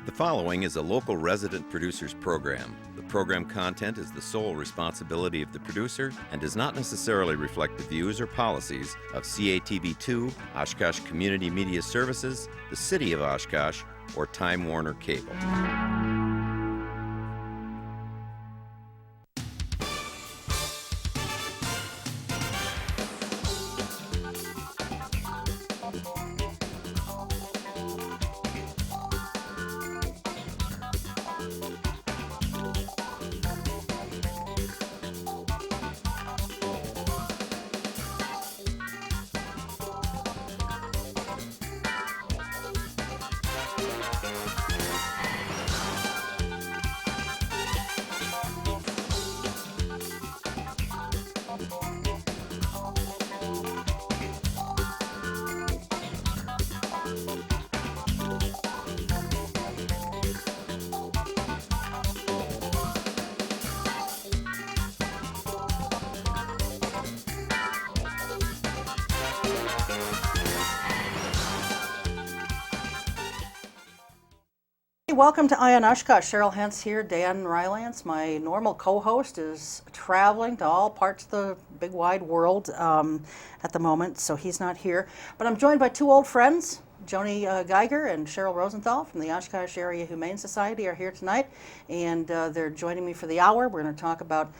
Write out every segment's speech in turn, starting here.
The following is a local resident producer's program. The program content is the sole responsibility of the producer and does not necessarily reflect the views or policies of CATV2, Oshkosh Community Media Services, the City of Oshkosh, or Time Warner Cable. Welcome to Eye on Oshkosh. Cheryl Hentz here. Dan Rylance, my normal co-host, is traveling to all parts of the big wide world at the moment, so he's not here. But I'm joined by two old friends, Joni Geiger and Cheryl Rosenthal from the Oshkosh Area Humane Society are here tonight, and they're joining me for the hour. We're going to talk about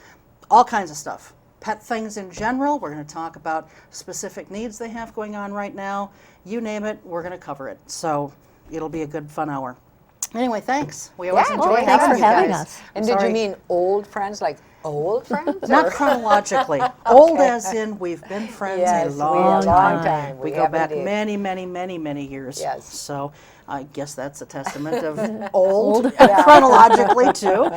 all kinds of stuff. Pet things in general. We're going to talk about specific needs they have going on right now. You name it, we're going to cover it. So it'll be a good, fun hour. Anyway, thanks. We always enjoy having having us. And did you mean old friends, like old friends? Not chronologically. Old as in we've been friends a long time. We go back many, many, many, many years. Yes. So I guess that's a testament of old chronologically too.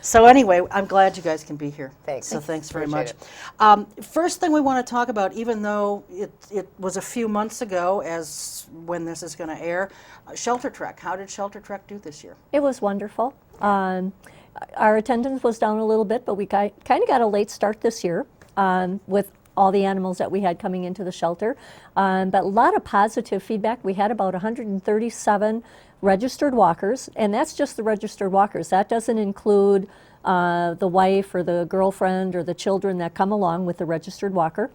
So anyway, I'm glad you guys can be here. Thanks. So thanks very much. Appreciate First thing we want to talk about, even though it was a few months ago as when this is going to air, Shelter Trek. How did Shelter Trek do this year? It was wonderful. Our attendance was down a little bit, but we kind of got a late start this year with all the animals that we had coming into the shelter. But a lot of positive feedback. We had about 137 registered walkers, and that's just the registered walkers. That doesn't include the wife or the girlfriend or the children that come along with the registered walker.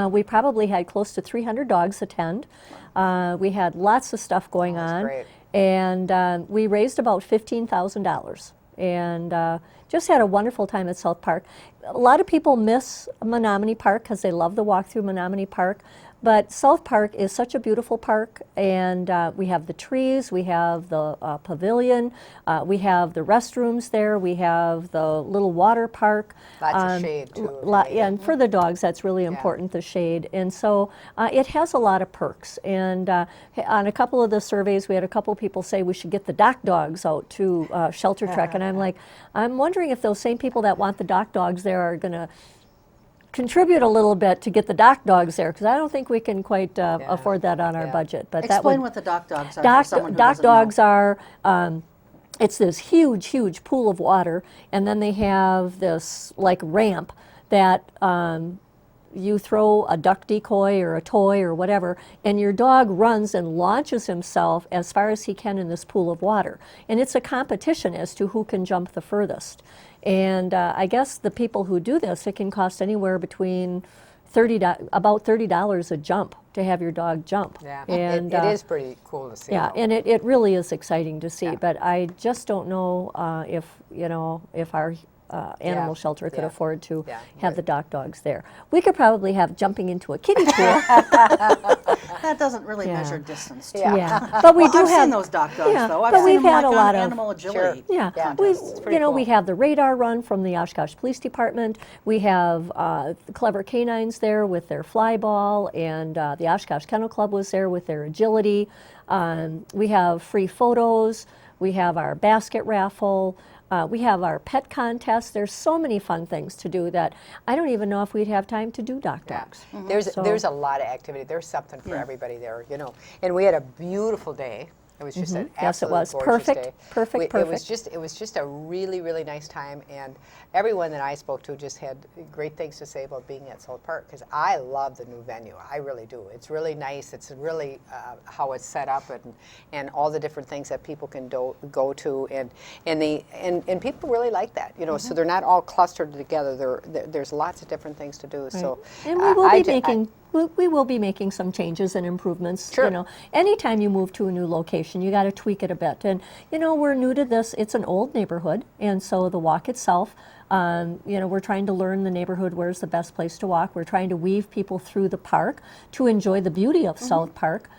We probably had close to 300 dogs attend. We had lots of stuff going on. Great. And we raised about $15,000 and just had a wonderful time at South Park. A lot of people miss Menominee Park because they love the walk through Menominee Park. But South Park is such a beautiful park, and we have the trees, we have the pavilion, we have the restrooms there, we have the little water park. Lots of shade, too. Yeah, and for the dogs, that's really important, the shade. And so it has a lot of perks. And on a couple of the surveys, we had a couple people say we should get the dock dogs out to Shelter Trek. And I'm like, I'm wondering if those same people that want the dock dogs there are going to contribute a little bit to get the dock dogs there, because I don't think we can quite afford that on our budget. But explain what the dock dogs are for someone who doesn't dogs know. are, it's this huge, huge pool of water, and then they have this like ramp that you throw a duck decoy or a toy or whatever, and your dog runs and launches himself as far as he can in this pool of water. And it's a competition as to who can jump the furthest. And I guess the people who do this, it can cost anywhere between about $30 a jump to have your dog jump. Yeah, and it is pretty cool to see. Yeah, and it really is exciting to see. But I just don't know if our animal shelter could afford to have the dock dogs there. We could probably have jumping into a kiddie pool. That doesn't really measure distance. But we do I've have seen those dock dogs though. I've but seen we've them had a lot of animal agility. We've, cool. we have the radar run from the Oshkosh Police Department. We have the clever canines there with their fly ball, and the Oshkosh Kennel Club was there with their agility. We have free photos. We have our basket raffle. We have our pet contest. There's so many fun things to do that I don't even know if we'd have time to do dock dogs. There's a lot of activity. There's something for everybody there, And we had a beautiful day. It was just an Yes, it absolute was. gorgeous Perfect, day. perfect, It was just a really, really nice time, and everyone that I spoke to just had great things to say about being at South Park, because I love the new venue. I really do. It's really nice. It's really how it's set up, and all the different things that people can go to, and people really like that. You know, so they're not all clustered together. There's lots of different things to do. Right. So, and we will be making some changes and improvements. Sure. You know, anytime you move to a new location, you got to tweak it a bit. And you know, we're new to this. It's an old neighborhood, and so the walk itself. You know, we're trying to learn the neighborhood. Where's the best place to walk? We're trying to weave people through the park to enjoy the beauty of South Park,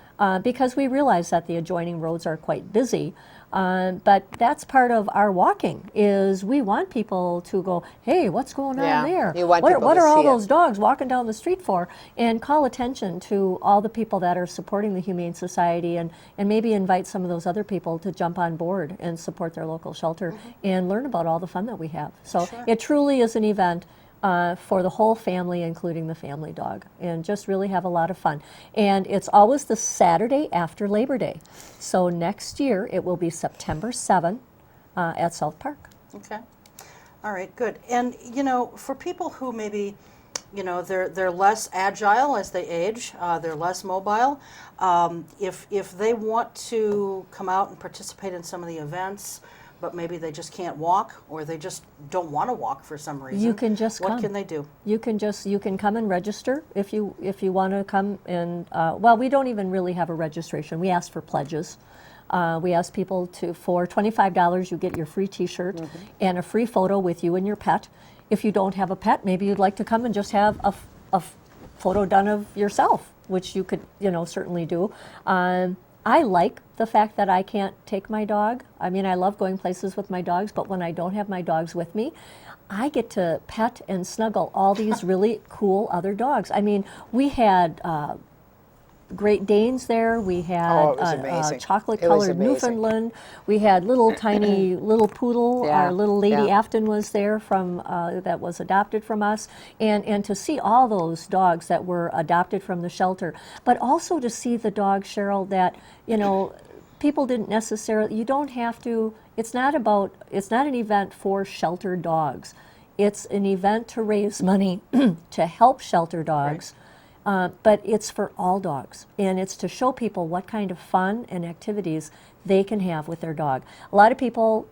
because we realize that the adjoining roads are quite busy. But that's part of our walking, is we want people to go, hey, what's going on there? You want people what to are all see it. those dogs walking down the street for? And call attention to all the people that are supporting the Humane Society, and maybe invite some of those other people to jump on board and support their local shelter and learn about all the fun that we have. So it truly is an event for the whole family, including the family dog, and just really have a lot of fun. And it's always the Saturday after Labor Day. So next year it will be September 7th at South Park. Okay. All right, good. And, you know, for people who maybe, you know, they're less agile as they age, they're less mobile, if they want to come out and participate in some of the events, but maybe they just can't walk, or they just don't want to walk for some reason, You can just come. What can they do? You can come and register if you want to come. And well, we don't even really have a registration. We ask for pledges. We ask people for $25 you get your free T-shirt and a free photo with you and your pet. If you don't have a pet, maybe you'd like to come and just have a photo done of yourself, which you could, you know, certainly do. I like the fact that I can't take my dog. I mean, I love going places with my dogs, but when I don't have my dogs with me, I get to pet and snuggle all these really cool other dogs. I mean, we had Great Danes there. We had chocolate-colored Newfoundland. We had little tiny little poodle. Yeah, Our little Lady yeah. Afton was there from that was adopted from us, and to see all those dogs that were adopted from the shelter, but also to see the dogs, Cheryl, that, you know, people didn't necessarily. You don't have to. It's not an event for shelter dogs. It's an event to raise money to help shelter dogs. But it's for all dogs, and it's to show people what kind of fun and activities they can have with their dog. A lot of people,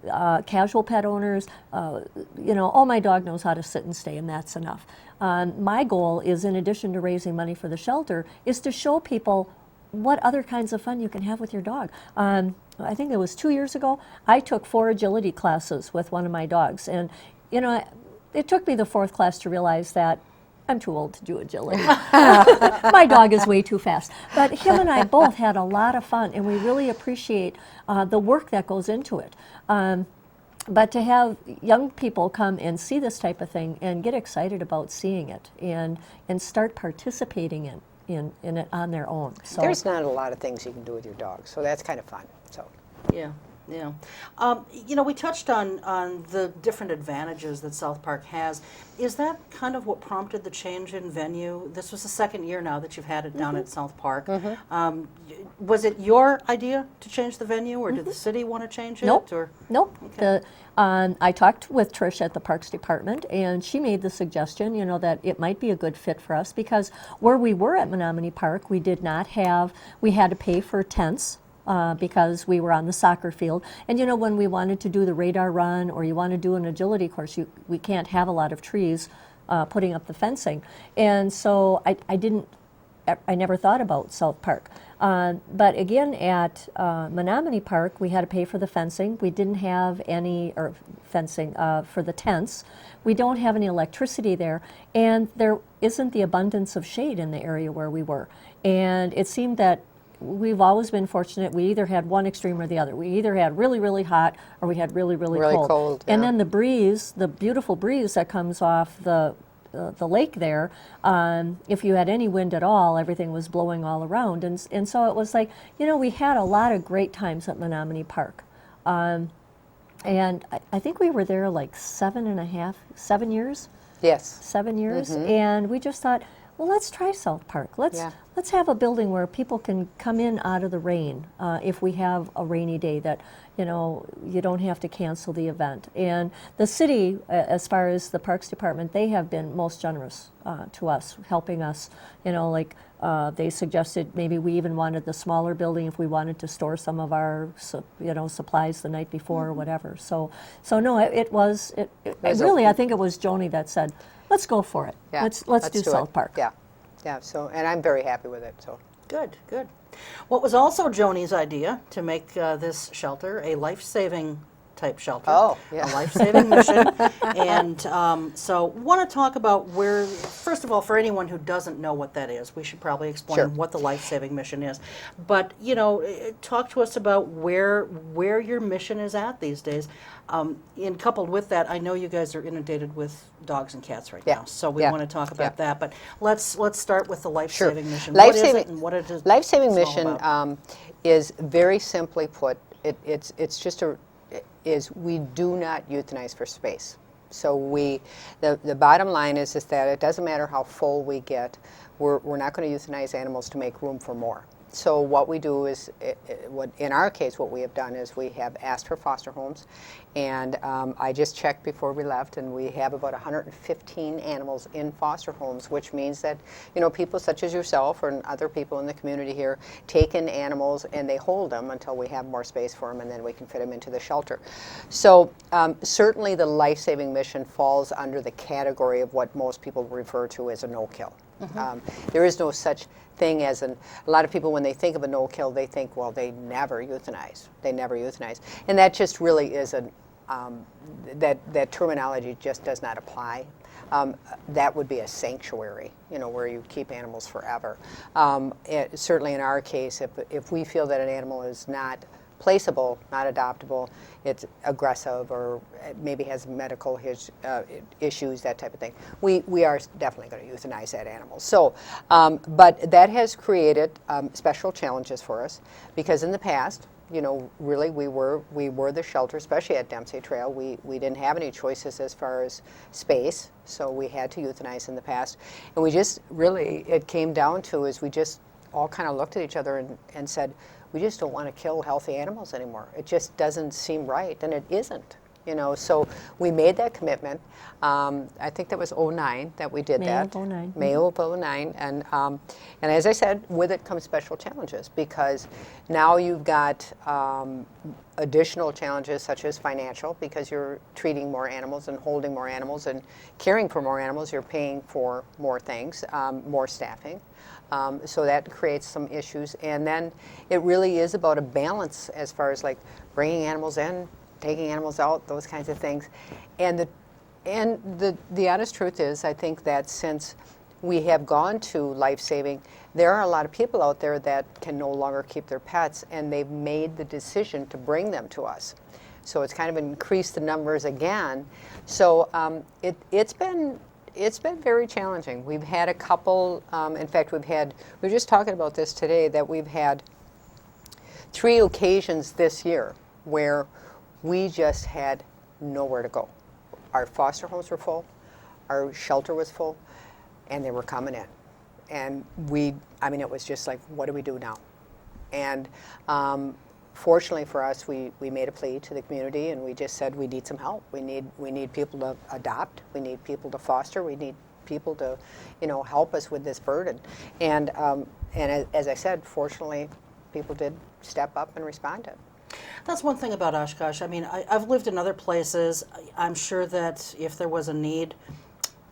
casual pet owners, you know, oh, my dog knows how to sit and stay, and that's enough. My goal is, in addition to raising money for the shelter, is to show people what other kinds of fun you can have with your dog. I think it was 2 years ago, I took 4 agility classes with one of my dogs, and, you know, it took me the 4th class to realize that I'm too old to do agility. My dog is way too fast. But him and I both had a lot of fun, and we really appreciate the work that goes into it. But to have young people come and see this type of thing and get excited about seeing it and start participating in it on their own. So There's not a lot of things you can do with your dog, so that's kind of fun. So. Yeah, yeah. You know, we touched on the different advantages that South Park has. Is that kind of what prompted the change in venue? This was the 2nd year now that you've had it down at South Park. Was it your idea to change the venue, or did the city want to change it? Nope. Or? Nope. Okay. I talked with Trish at the Parks Department, and she made the suggestion, you know, that it might be a good fit for us, because where we were at Menominee Park, we had to pay for tents. Because we were on the soccer field. And, you know, when we wanted to do the radar run, or you want to do an agility course, we can't have a lot of trees putting up the fencing. And so I never thought about South Park. But again, at Menominee Park, we had to pay for the fencing. We didn't have any fencing for the tents. We don't have any electricity there, and there isn't the abundance of shade in the area where we were. And it seemed that we've always been fortunate. We either had one extreme or the other. We either had really, really hot, or we had really, really cold. And then the breeze, the beautiful breeze that comes off the lake there, if you had any wind at all, everything was blowing all around. And so it was like, you know, we had a lot of great times at Menominee Park. And I think we were there like 7 Yes. 7 years. And we just thought, well, let's try South Park. Let's let's have a building where people can come in out of the rain if we have a rainy day that, you know, you don't have to cancel the event. And the city, as far as the Parks Department, they have been most generous to us, helping us, you know, like they suggested maybe we even wanted the smaller building if we wanted to store some of our, you know, supplies the night before or whatever. So no, it really, I think it was Joni that said, let's go for it. Yeah, Let's do South Park. Yeah, yeah. So, and I'm very happy with it. So Good, good. What was also Joni's idea to make this shelter a life-saving type shelter. Oh, yeah. A life-saving mission. And so want to talk about where, first of all, for anyone who doesn't know what that is, we should probably explain Sure. what the life-saving mission is. But, you know, talk to us about where your mission is at these days. And coupled with that, I know you guys are inundated with dogs and cats right Yeah. now, so we Yeah. want to talk about Yeah. that. But let's start with the life-saving Sure. mission. What is Life-saving- it and what it is? Life-saving it's all mission about? is very simply put. It's just we do not euthanize for space. So the bottom line is that it doesn't matter how full we get, we're not going to euthanize animals to make room for more. So what we do is, in our case, what we have done is we have asked for foster homes, and I just checked before we left, and we have about 115 animals in foster homes, which means that, you know, people such as yourself or other people in the community here take in animals and they hold them until we have more space for them, and then we can fit them into the shelter. So certainly the life-saving mission falls under the category of what most people refer to as a no-kill. There is no such thing as a lot of people, when they think of a no-kill, they think, well, they never euthanize. They never euthanize. And that just really is that terminology just does not apply. That would be a sanctuary, you know, where you keep animals forever. Certainly in our case, if we feel that an animal is not placeable, not adoptable, it's aggressive or maybe has medical issues, that type of thing, we are definitely going to euthanize that animal. So, but that has created special challenges for us, because in the past, you know, really we were the shelter, especially at Dempsey Trail. We didn't have any choices as far as space, so we had to euthanize in the past. And we just really, it came down to is we just all kind of looked at each other and said, we just don't want to kill healthy animals anymore. It just doesn't seem right, and it isn't. You know, so we made that commitment. I think that was 2009 that we did that. May of 2009. May of 2009, and as I said, with it comes special challenges, because now you've got additional challenges such as financial, because you're treating more animals and holding more animals and caring for more animals. You're paying for more things, more staffing. So that creates some issues, and then it really is about a balance as far as like bringing animals in, taking animals out, those kinds of things. And the honest truth is, I think that since we have gone to life-saving, there are a lot of people out there that can no longer keep their pets, and they've made the decision to bring them to us. So it's kind of increased the numbers again. So it's been very challenging. We've had a couple, in fact, we were just talking about this today, that we've had 3 occasions this year where we just had nowhere to go. Our foster homes were full, our shelter was full, and they were coming in. And it was just like, what do we do now? And fortunately for us, we made a plea to the community, and we just said we need some help. We need people to adopt. We need people to foster. We need people to, you know, help us with this burden. And as I said, fortunately, people did step up and responded. That's one thing about Oshkosh. I mean, I've lived in other places. I'm sure that if there was a need,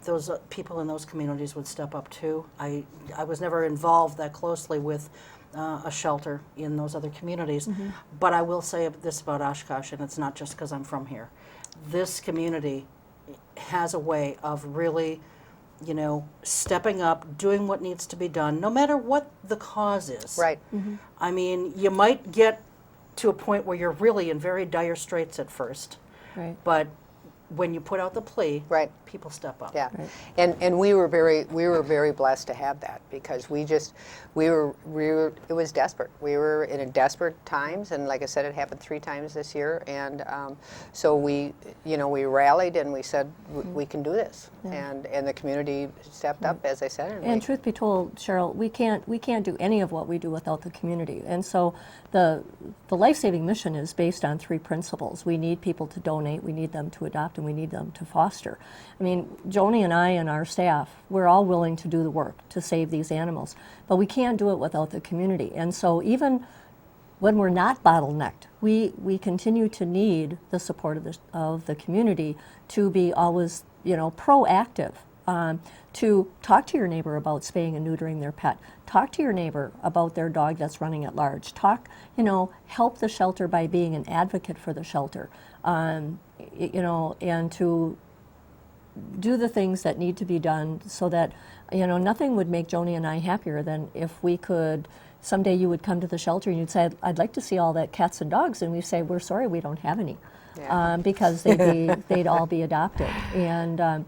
those people in those communities would step up too. I was never involved that closely with a shelter in those other communities. Mm-hmm. But I will say this about Oshkosh, and it's not just because I'm from here. This community has a way of really, you know, stepping up, doing what needs to be done, no matter what the cause is. Right. Mm-hmm. I mean, you might get to a point where you're really in very dire straits at first. Right. But when you put out the plea, Right. people step up. Yeah, and we were very blessed to have that, because we were it was desperate. We were in a desperate times, and like I said, it happened 3 times this year, and so we rallied and we said we can do this, and the community stepped up, as I said. And truth be told, Cheryl, we can't do any of what we do without the community. And so the life-saving mission is based on 3 principles. We need people to donate, we need them to adopt, and we need them to foster. I mean, Joni and I and our staff, we're all willing to do the work to save these animals, but we can't do it without the community. And so even when we're not bottlenecked, we continue to need the support of the community to be always, proactive. To talk to your neighbor about spaying and neutering their pet. Talk to your neighbor about their dog that's running at large. Help the shelter by being an advocate for the shelter. And to do the things that need to be done so that, nothing would make Joni and I happier than if we could, someday you would come to the shelter and you'd say, I'd like to see all that cats and dogs, and we say, we're sorry, we don't have any, because they'd all be adopted. And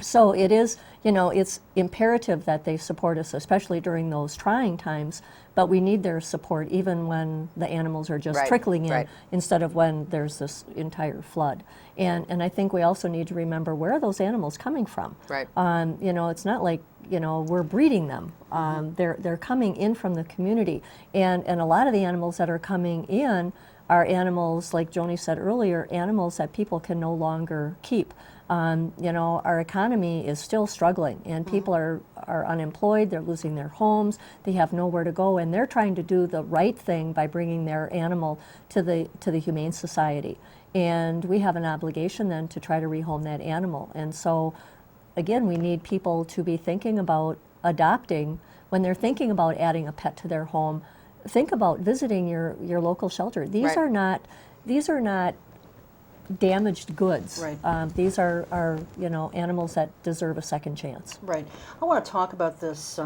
so it is, it's imperative that they support us, especially during those trying times, but we need their support even when the animals are just trickling in, instead of when there's this entire flood. And I think we also need to remember, where are those animals coming from? Right. It's not like, we're breeding them. They're coming in from the community. And a lot of the animals that are coming in are animals, like Joni said earlier, animals that people can no longer keep. Our economy is still struggling, and people are unemployed, they're losing their homes, they have nowhere to go, and they're trying to do the right thing by bringing their animal to the Humane Society. And we have an obligation then to try to rehome that animal. And so, again, we need people to be thinking about adopting. When they're thinking about adding a pet to their home, think about visiting your local shelter. These are not damaged goods. Right. These are animals that deserve a second chance. Right. I want to talk about this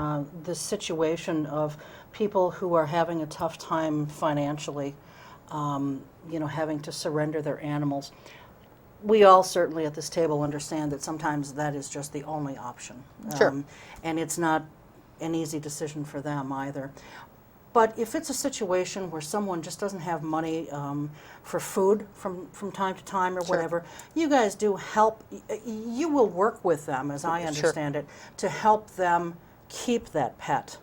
situation of people who are having a tough time financially, having to surrender their animals. We all certainly at this table understand that sometimes that is just the only option. Sure. And it's not an easy decision for them either. But if it's a situation where someone just doesn't have money for food from time to time or whatever, you guys do help. You will work with them, as I understand it, to help them keep that pet.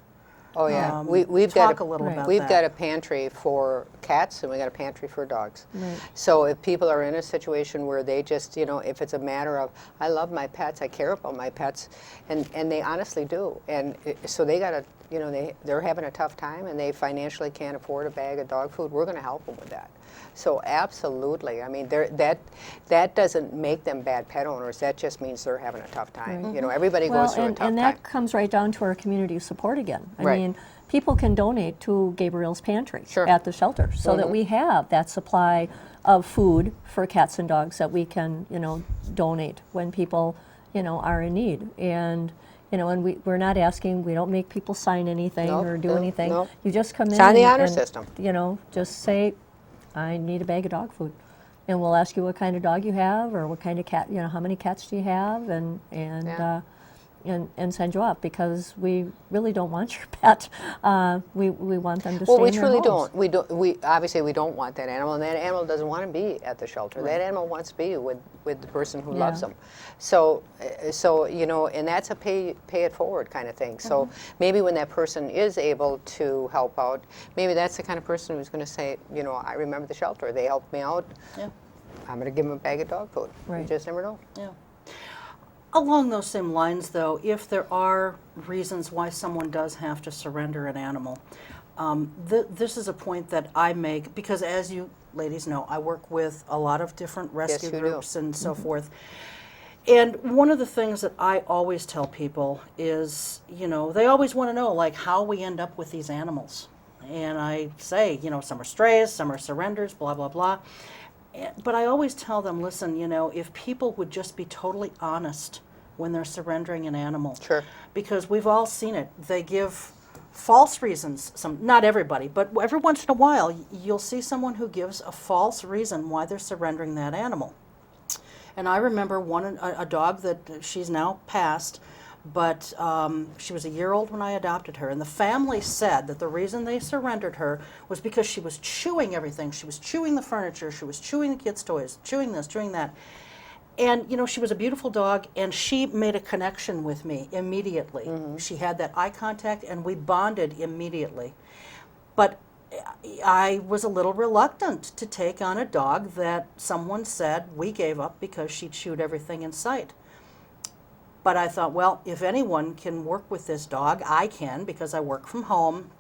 Oh yeah, we've got a little about we've that. got a pantry for cats and we got a pantry for dogs. Right. So if people are in a situation where they just, if it's a matter of, I love my pets, I care about my pets, and they honestly do, and so they got to, they're having a tough time and they financially can't afford a bag of dog food, we're going to help them with that. So absolutely, I mean, that doesn't make them bad pet owners. That just means they're having a tough time. Everybody goes through a tough time. And that comes right down to our community support again. I Right. mean, people can donate to Gabriel's Pantry Sure. at the shelter, so that we have that supply of food for cats and dogs that we can, donate when people, are in need. And and we're not asking, we don't make people sign anything or do anything. Nope. You just come in It's on the honor and, system. Just say, I need a bag of dog food. And we'll ask you what kind of dog you have, or what kind of cat, how many cats do you have, and send you up, because we really don't want your pet. We want them to stay in Well, we their truly homes. don't. We obviously we don't want that animal, and that animal doesn't want to be at the shelter. That animal wants to be with the person who loves them. So and that's a pay it forward kind of thing. So maybe when that person is able to help out, maybe that's the kind of person who's going to say, I remember the shelter. They helped me out. Yeah. I'm going to give them a bag of dog food. Right. You just never know. Yeah. Along those same lines, though, if there are reasons why someone does have to surrender an animal, this is a point that I make, because as you ladies know, I work with a lot of different rescue groups and so forth. And one of the things that I always tell people is, they always want to know, like, how we end up with these animals. And I say, some are strays, some are surrenders, blah, blah, blah. But I always tell them, listen, if people would just be totally honest when they're surrendering an animal. Sure. Because we've all seen it. They give false reasons. Not everybody, but every once in a while, you'll see someone who gives a false reason why they're surrendering that animal. And I remember a dog that she's now passed, but she was a year old when I adopted her. And the family said that the reason they surrendered her was because she was chewing everything. She was chewing the furniture, she was chewing the kids' toys, chewing this, chewing that. And, you know, she was a beautiful dog, and she made a connection with me immediately. Mm-hmm. She had that eye contact, and we bonded immediately. But I was a little reluctant to take on a dog that someone said we gave up because she chewed everything in sight. But I thought, well, if anyone can work with this dog, I can, because I work from home.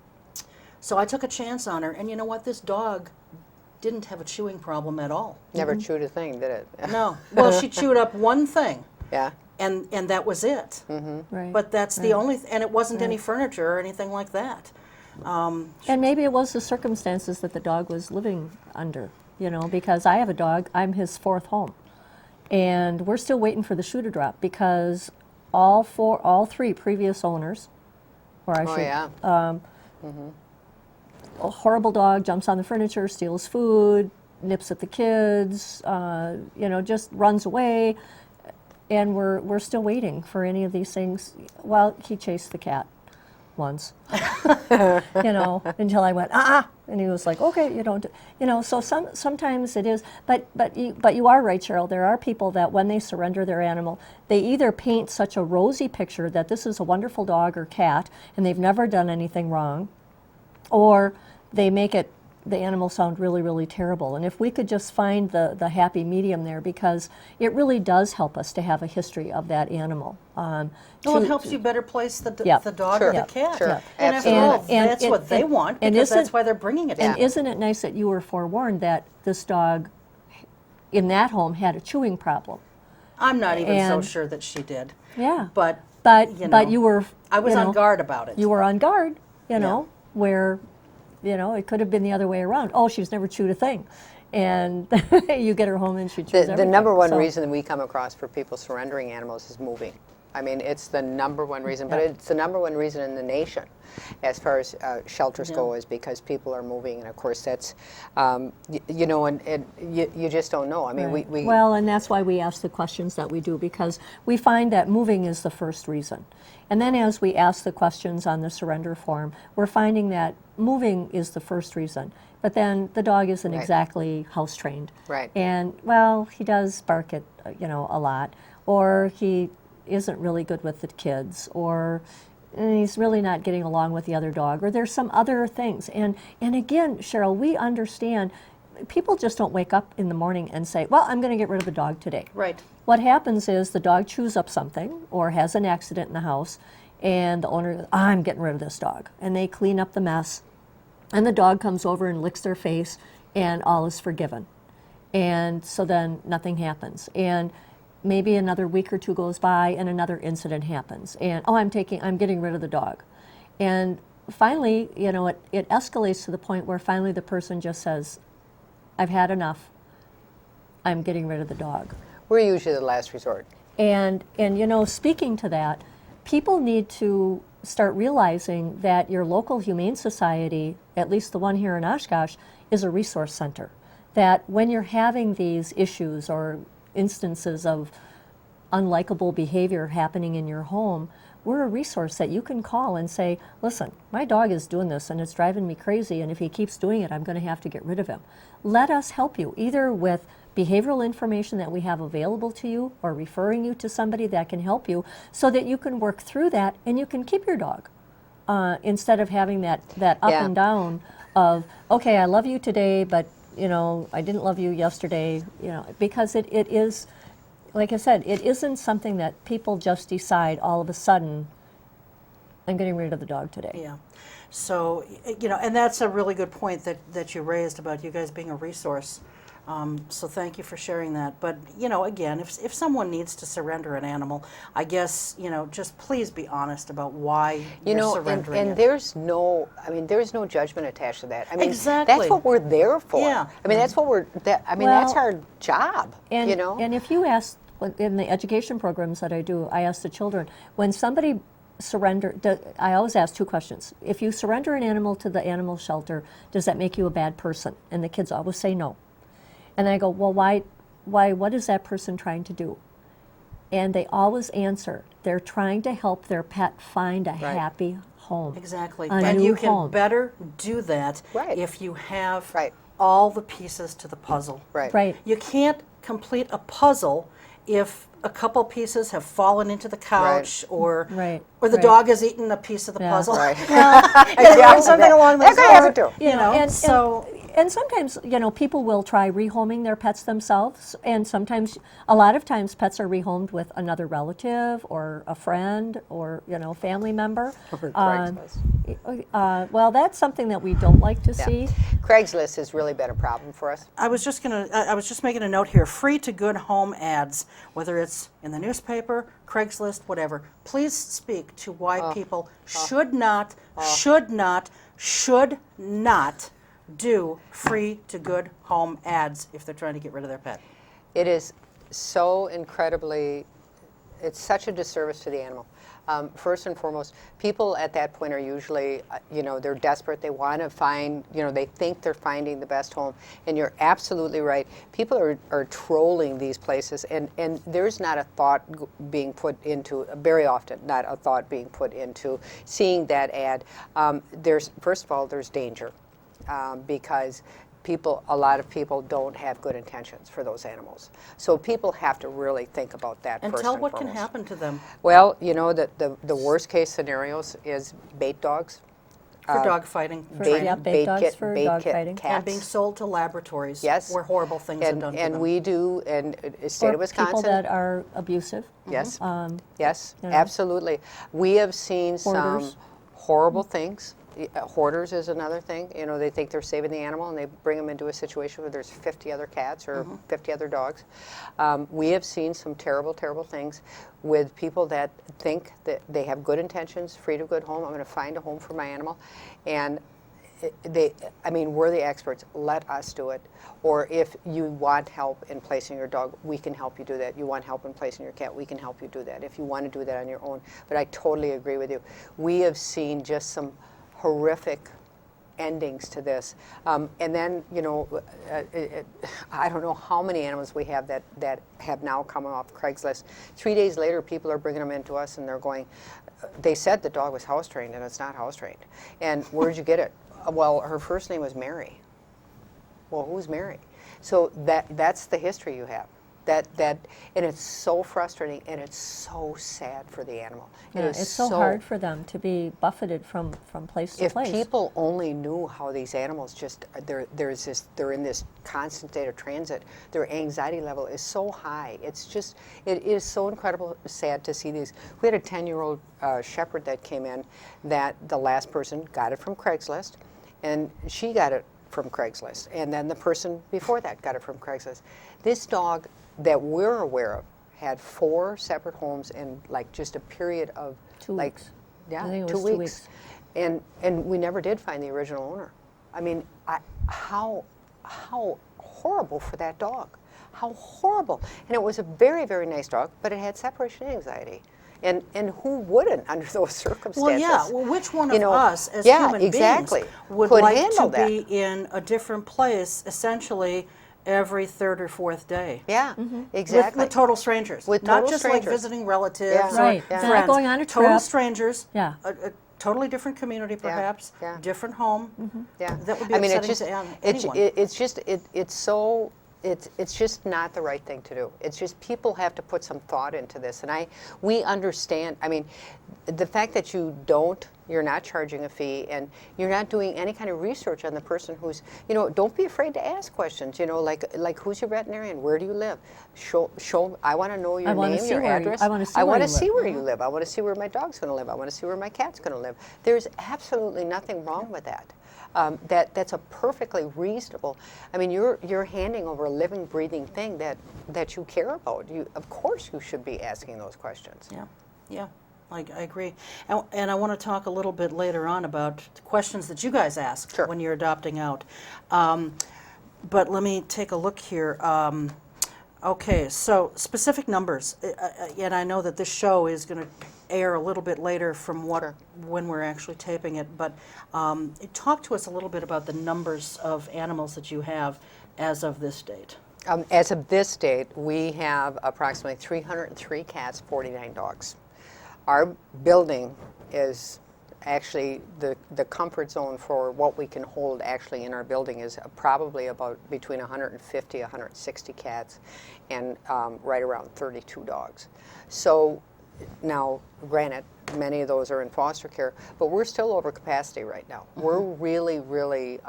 So I took a chance on her, and you know what? This dog didn't have a chewing problem at all. Never chewed a thing, did it? No. Well, she chewed up one thing. Yeah. And that was it. Mm-hmm. Right. But that's the only, and it wasn't any furniture or anything like that. And maybe it was the circumstances that the dog was living under, you know, because I have a dog, I'm his fourth home. And we're still waiting for the shoe to drop because all three previous owners, a horrible dog, jumps on the furniture, steals food, nips at the kids, you know, just runs away. And we're still waiting for any of these things. Well, he chased the cat once, you know, until I went, and he was like, okay, you don't, you know, so sometimes it is, but you are right, Cheryl, there are people that when they surrender their animal, they either paint such a rosy picture that this is a wonderful dog or cat, and they've never done anything wrong, or they make the animal sound really, really terrible. And if we could just find the happy medium there, because it really does help us to have a history of that animal. Well, it helps you better place the dog Sure. or the cat. Sure. And after all, that's what they want, and because that's why they're bringing it. And isn't it nice that you were forewarned that this dog in that home had a chewing problem? I'm not even so sure that she did. Yeah. But you know, you were... I was you on know, guard about it. You were on guard, you know, where... You know, it could have been the other way around. Oh, she's never chewed a thing. And you get her home and she chews everything. The number one reason that we come across for people surrendering animals is moving. I mean, it's the number one reason, but it's the number one reason in the nation as far as shelters go, is because people are moving. And of course, that's, you know, and you just don't know. I mean, we well, and that's why we ask the questions that we do, because we find that moving is the first reason. And then as we ask the questions on the surrender form, we're finding that moving is the first reason. But then the dog isn't exactly house trained. Right. And, well, he does bark at, you know, a lot. Or he isn't really good with the kids. Or he's really not getting along with the other dog. Or there's some other things. And again, Cheryl, we understand people just don't wake up in the morning and say, well, I'm going to get rid of the dog today. Right. What happens is the dog chews up something or has an accident in the house, and the owner goes, I'm getting rid of this dog. And they clean up the mess, and the dog comes over and licks their face, and all is forgiven. And so then nothing happens. And maybe another week or two goes by, and another incident happens. And, I'm getting rid of the dog. And finally, you know, it escalates to the point where finally the person just says, I've had enough. I'm getting rid of the dog. We're usually the last resort. And you know, speaking to that, people need to start realizing that your local Humane Society, at least the one here in Oshkosh, is a resource center. That when you're having these issues or instances of unlikable behavior happening in your home, we're a resource that you can call and say, listen, my dog is doing this and it's driving me crazy, and if he keeps doing it, I'm going to have to get rid of him. Let us help you, either with behavioral information that we have available to you or referring you to somebody that can help you so that you can work through that and you can keep your dog instead of having that up and down of, okay, I love you today, but, you know, I didn't love you yesterday, you know, because it is, like I said, it isn't something that people just decide all of a sudden, I'm getting rid of the dog today. Yeah. So, you know, and that's a really good point that you raised about you guys being a resource. So thank you for sharing that. But, you know, again, if someone needs to surrender an animal, I guess, you know, just please be honest about why you're surrendering and it. there's no judgment attached to that. I mean, exactly. That's what we're there for. Yeah. I mean, that's what that's our job, and, you know? And if you ask, in the education programs that I do, I ask the children, when somebody I always ask two questions. If you surrender an animal to the animal shelter, does that make you a bad person? And the kids always say no. And I go, well, why why, what is that person trying to do? And they always answer, they're trying to help their pet find a happy home. Exactly. A And new you can home. better do that Right. if you have Right. all the pieces to the puzzle. Right. Right. You can't complete a puzzle if a couple pieces have fallen into the couch or Right, or the right. dog has eaten a piece of the Yeah. puzzle. Right. Or something along those That guy has lines. it too. You know, and, so and sometimes, you know, people will try rehoming their pets themselves, and sometimes, a lot of times, pets are rehomed with another relative or a friend or, you know, family member. Or Craigslist. Well, that's something that we don't like to Yeah. see. Craigslist has really been a problem for us. I was just making a note here. Free to good home ads, whether it's in the newspaper, Craigslist, whatever. Please speak to why people should not do free to good home ads if they're trying to get rid of their pet. It is so incredibly, it's such a disservice to the animal. First and foremost, people at that point are usually, you know, they're desperate. They want to find, you know, they think they're finding the best home. And you're absolutely right. People are trolling these places, and there's not a thought being put into, very often, not a thought being put into seeing that ad. First of all, there's danger because a lot of people don't have good intentions for those animals. So people have to really think about that And first tell and what can foremost. happen to them Well, you know, the worst case scenarios is bait dogs. for dog fighting. bait dogs for dog fighting. cats. And being sold to laboratories Yes. where horrible things are done to them. And we do, and state Or of Wisconsin. people that are abusive. Yes, yes, you know. absolutely. We have seen some Hoarders. horrible things. Hoarders is another thing. You know, they think they're saving the animal and they bring them into a situation where there's 50 other cats or 50 other dogs. We have seen some terrible, terrible things with people that think that they have good intentions, free to good home. I'm going to find a home for my animal. And we're the experts. Let us do it. Or if you want help in placing your dog, we can help you do that. You want help in placing your cat, we can help you do that if you want to do that on your own. But I totally agree with you. We have seen just some horrific endings to this. And then, you know, I don't know how many animals we have that have now come off Craigslist. 3 days later, people are bringing them into us and they're going, they said the dog was house trained and it's not house trained. And where'd you get it? Well, her first name was Mary. Well, who's Mary? So that's the history you have. And it's so frustrating and it's so sad for the animal. Yeah, it's so hard for them to be buffeted from place to place. If people only knew how these animals they're in this constant state of transit, their anxiety level is so high. It is so incredible sad to see these. We had a 10-year-old shepherd that came in that the last person got it from Craigslist, and she got it from Craigslist, and then the person before that got it from Craigslist. This dog that we're aware of had 4 separate homes in like just a period of 2 like weeks. yeah, I think it 2 was 2 weeks. And we never did find the original owner. I mean, how horrible for that dog. How horrible. And it was a very, very nice dog, but it had separation anxiety. And who wouldn't under those circumstances? Well, yeah. Well, which one of You know, us as yeah, human exactly, beings would could like handle to that? be in a different place essentially every third or fourth day? Yeah, exactly. With total strangers. With Not total just strangers. like visiting relatives Yeah. or Right. Yeah. friends. Not going on a Total trip. strangers. Yeah. A totally different community, perhaps. yeah. Different home. Yeah, That would be I mean, upsetting to anyone. it's just not the right thing to do. It's just people have to put some thought into this, and we understand. I mean, the fact that you're not charging a fee, and you're not doing any kind of research on the person who's, you know, don't be afraid to ask questions. You know, like who's your veterinarian? Where do you live? Show. I want to know your wanna name, see your where you- address. I wanna see I where want to you see live. where you live. I want to see where my dog's going to live. I want to see where my cat's going to live. There's absolutely nothing wrong with that. That's a perfectly reasonable. I mean, you're handing over a living, breathing thing that you care about. Of course, you should be asking those questions. Yeah, yeah, I agree. And I want to talk a little bit later on about the questions that you guys ask Sure. when you're adopting out. But let me take a look here. Okay, so specific numbers, and I know that this show is going to air a little bit later from when we're actually taping it, but talk to us a little bit about the numbers of animals that you have as of this date. As of this date, we have approximately 303 cats, 49 dogs. Our building is actually the comfort zone for what we can hold actually in our building is probably about between 150, 160 cats and right around 32 dogs. So now, granted, many of those are in foster care, but we're still over capacity right now. We're really, really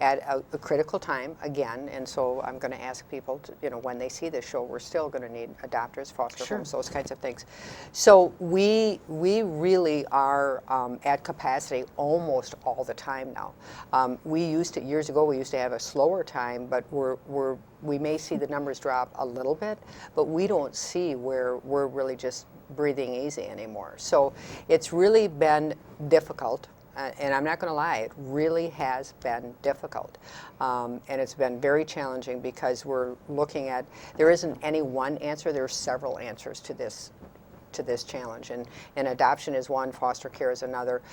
at a critical time again, and so I'm going to ask people to, you know, when they see this show, we're still going to need adopters, foster homes, those kinds of things. So we really are at capacity almost all the time now. We used to, years ago, we used to have a slower time, but we may see the numbers drop a little bit, but we don't see where we're really just breathing easy anymore. So it's really been difficult, and I'm not going to lie, it really has been difficult. And it's been very challenging because we're looking at, there isn't any one answer, there are several answers to this challenge, and adoption is one, foster care is another.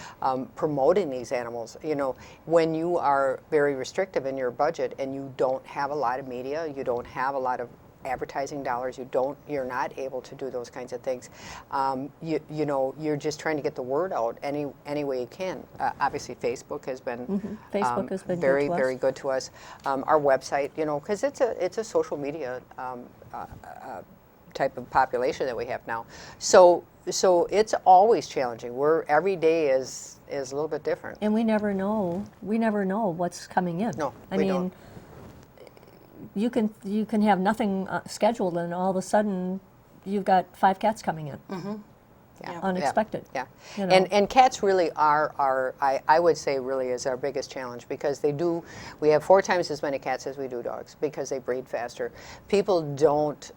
Promoting these animals, you know, when you are very restrictive in your budget and you don't have a lot of media, you don't have a lot of advertising dollars, you're not able to do those kinds of things. You know, you're just trying to get the word out any way you can. Obviously, Facebook has been Facebook has been very, good to very us. good to us. Our website, you know, because it's a social media type of population that we have now. So it's always challenging. Every day is a little bit different. And we never know what's coming in. No, I we mean, don't. you can have nothing scheduled, and all of a sudden you've got 5 cats coming in. Yeah. Unexpected. Yeah. You know. And cats really are I would say really is our biggest challenge, because we have 4 times as many cats as we do dogs because they breed faster. People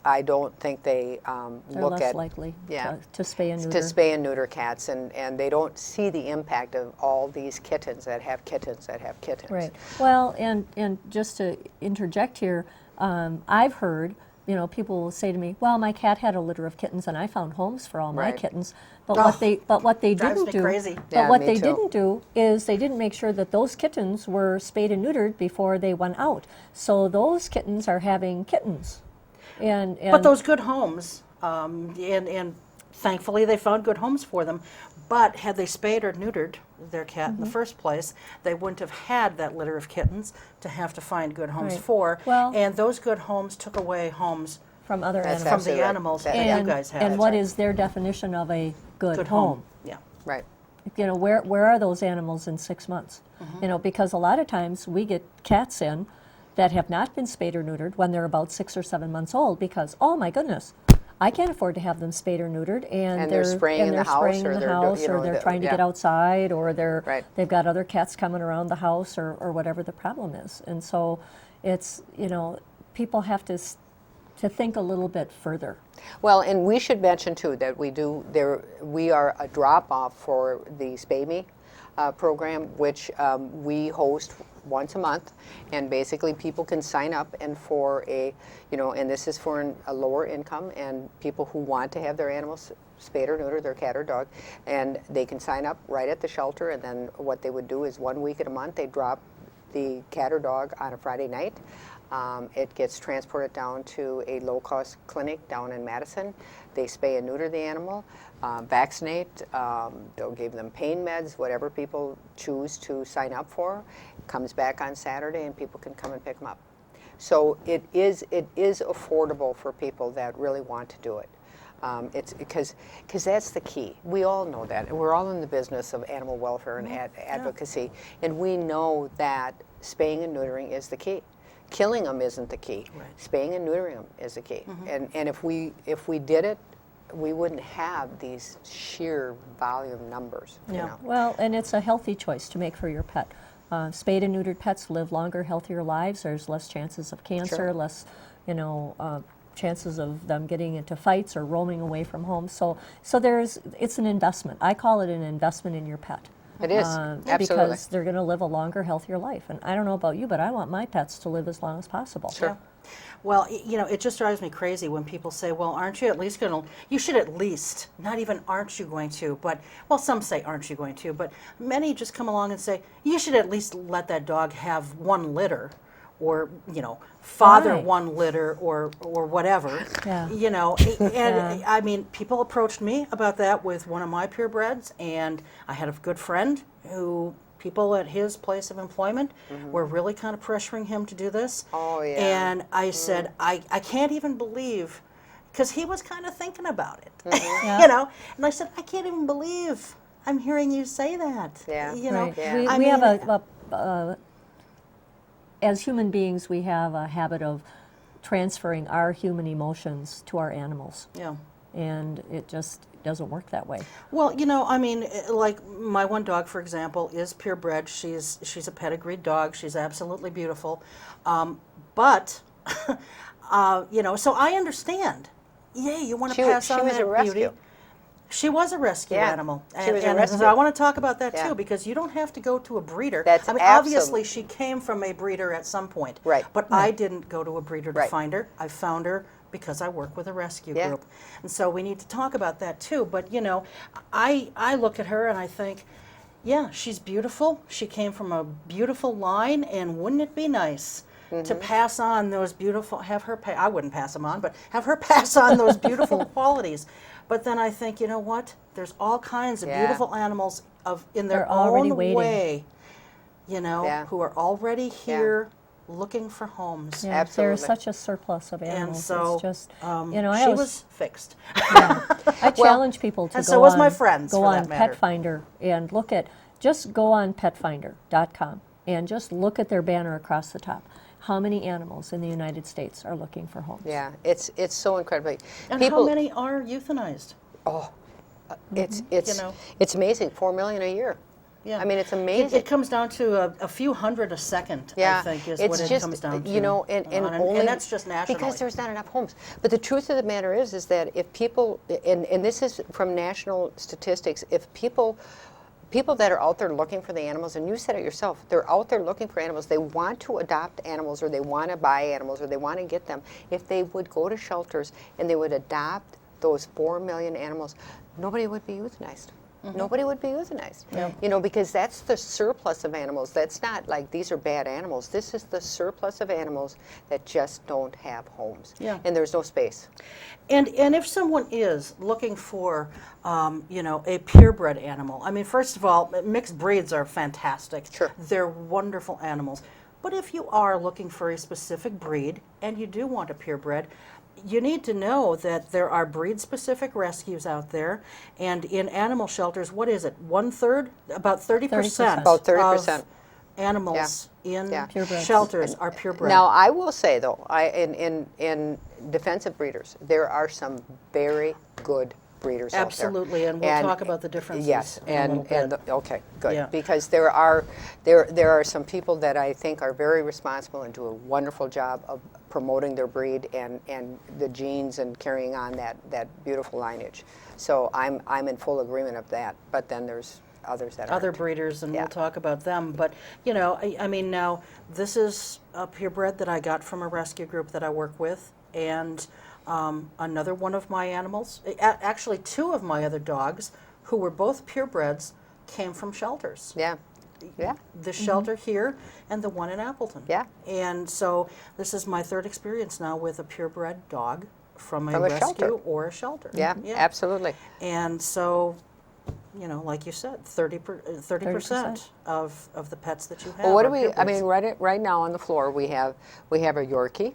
I don't think they They're look less at likely yeah, to spay and neuter. to spay and neuter cats, and they don't see the impact of all these kittens that have kittens that have kittens. Right. Well, and just to interject here, I've heard, you know, people will say to me, "Well, my cat had a litter of kittens, and I found homes for all my Right. kittens." But what they drives didn't me do, crazy. but Yeah, what me they too. didn't do is they didn't make sure that those kittens were spayed and neutered before they went out. So those kittens are having kittens, and But those good homes, and thankfully they found good homes for them. But had they spayed or neutered their cat in the first place, they wouldn't have had that litter of kittens to have to find good homes Right. for. Well- and those good homes took away homes from other That's animals. from absolutely the right. animals That- that yeah. you guys had. And what is their definition of a good home? Yeah. Right. You know, where are those animals in 6 months? You know, because a lot of times we get cats in that have not been spayed or neutered when they're about 6 or 7 months old, because, oh my goodness, I can't afford to have them spayed or neutered, and they're spraying in the house, spraying or in the they're house, you know, or they're the- trying to yeah. get outside, or Right. they've got other cats coming around the house, or whatever the problem is. And so it's, you know, people have to think a little bit further. Well, and we should mention too that we are a drop-off for the Spay Me program, which we host once a month, and basically people can sign up, and for and this is for a lower income, and people who want to have their animals spayed or neutered, their cat or dog, and they can sign up right at the shelter, and then what they would do is 1 week at a month they drop the cat or dog on a Friday night. It gets transported down to a low-cost clinic down in Madison. They spay and neuter the animal, vaccinate, they'll give them pain meds, whatever people choose to sign up for. It comes back on Saturday, and people can come and pick them up. So it is affordable for people that really want to do it. It's because that's the key. We all know that. We're all in the business of animal welfare and advocacy, and we know that spaying and neutering is the key. Killing them isn't the key. Right. Spaying and neutering them is the key. And if we did it, we wouldn't have these sheer volume numbers. You Yeah. know? Well, and it's a healthy choice to make for your pet. Spayed and neutered pets live longer, healthier lives. There's less chances of cancer, Sure. less, chances of them getting into fights or roaming away from home. So it's an investment. I call it an investment in your pet. It is, absolutely. Because they're going to live a longer, healthier life. And I don't know about you, but I want my pets to live as long as possible. Sure. Yeah. Well, it just drives me crazy when people say, well, aren't you at least going to, you should at least, not even aren't you going to, but, well, some say aren't you going to, but many just come along and say, you should at least let that dog have 1 litter. or father Right. one litter or whatever. Yeah. And I mean, people approached me about that with one of my purebreds, and I had a good friend who people at his place of employment were really kind of pressuring him to do this. Oh, yeah. And I said, I can't even believe, because he was kind of thinking about it, Yeah. and I said, I can't even believe I'm hearing you say that. Yeah. Right. Yeah. We have as human beings, we have a habit of transferring our human emotions to our animals, Yeah. and it just doesn't work that way. Well, I mean, like my one dog, for example, is purebred. She's a pedigreed dog. She's absolutely beautiful, but so I understand. Yeah, you want to pass on she was that a rescue. beauty. She was a rescue Yeah, animal, she was a and rescue. so I want to talk about that Yeah. too, because you don't have to go to a breeder. That's I mean, absolute- obviously she came from a breeder at some point, Right. But I didn't go to a breeder to Right. find her. I found her because I work with a rescue Yeah. group, and so we need to talk about that too. But I look at her and I think, yeah, she's beautiful. She came from a beautiful line, and wouldn't it be nice to pass on those beautiful, I wouldn't pass them on, but have her pass on those beautiful qualities. But then I think, you know what? There's all kinds of Yeah. beautiful animals in their They're already own waiting. way, Yeah. who are already here looking for homes. Yeah, Absolutely. There's such a surplus of animals. And so it's just, she was fixed. I challenge people to and go so was on, my friends, go for on that matter. Pet Finder and just go on petfinder.com and just look at their banner across the top. How many animals in the United States are looking for homes? Yeah, it's so incredible. And how many are euthanized? It's You know. it's amazing. 4 million a year. Yeah. I mean, it's amazing. It comes down to a few hundred a second, Yeah, I think, is it's what it just, comes down to. and and that's just nationally. because there's not enough homes. But the truth of the matter is that if people, and this is from national statistics, if people that are out there looking for the animals, and you said it yourself, they're out there looking for animals, they want to adopt animals, or they want to buy animals, or they want to get them. If they would go to shelters and they would adopt those 4 million animals, nobody would be euthanized. Nobody would be euthanized. Because that's the surplus of animals. That's not like these are bad animals. This is the surplus of animals that just don't have homes. Yeah. And there's no space. And if someone is looking for, a purebred animal, I mean, first of all, mixed breeds are fantastic. Sure. They're wonderful animals. But if you are looking for a specific breed and you do want a purebred, you need to know that there are breed-specific rescues out there, and in animal shelters, what is it? 1/3, about 30%. About 30%. Of animals in Purebreds. shelters are purebred. Now, I will say, though, in defensive breeders, there are some very good breeders Absolutely, out there. and we'll talk about the differences Yes, in a little bit. okay, good. Yeah. Because there are some people that I think are very responsible and do a wonderful job of promoting their breed and the genes and carrying on that beautiful lineage. So I'm in full agreement of that. But then there's others that Other aren't. breeders, and Yeah. we'll talk about them. But, I mean, now, this is a purebred that I got from a rescue group that I work with, and another one of my animals, actually 2 of my other dogs, who were both purebreds, came from shelters. Yeah, yeah. The shelter here and the one in Appleton. Yeah. And so this is my 3rd experience now with a purebred dog from a From a rescue shelter. or a shelter. Yeah, absolutely. And so, like you said, 30% of the pets that you have. Well, what are do we? I purebreds. mean, right now on the floor we have a Yorkie,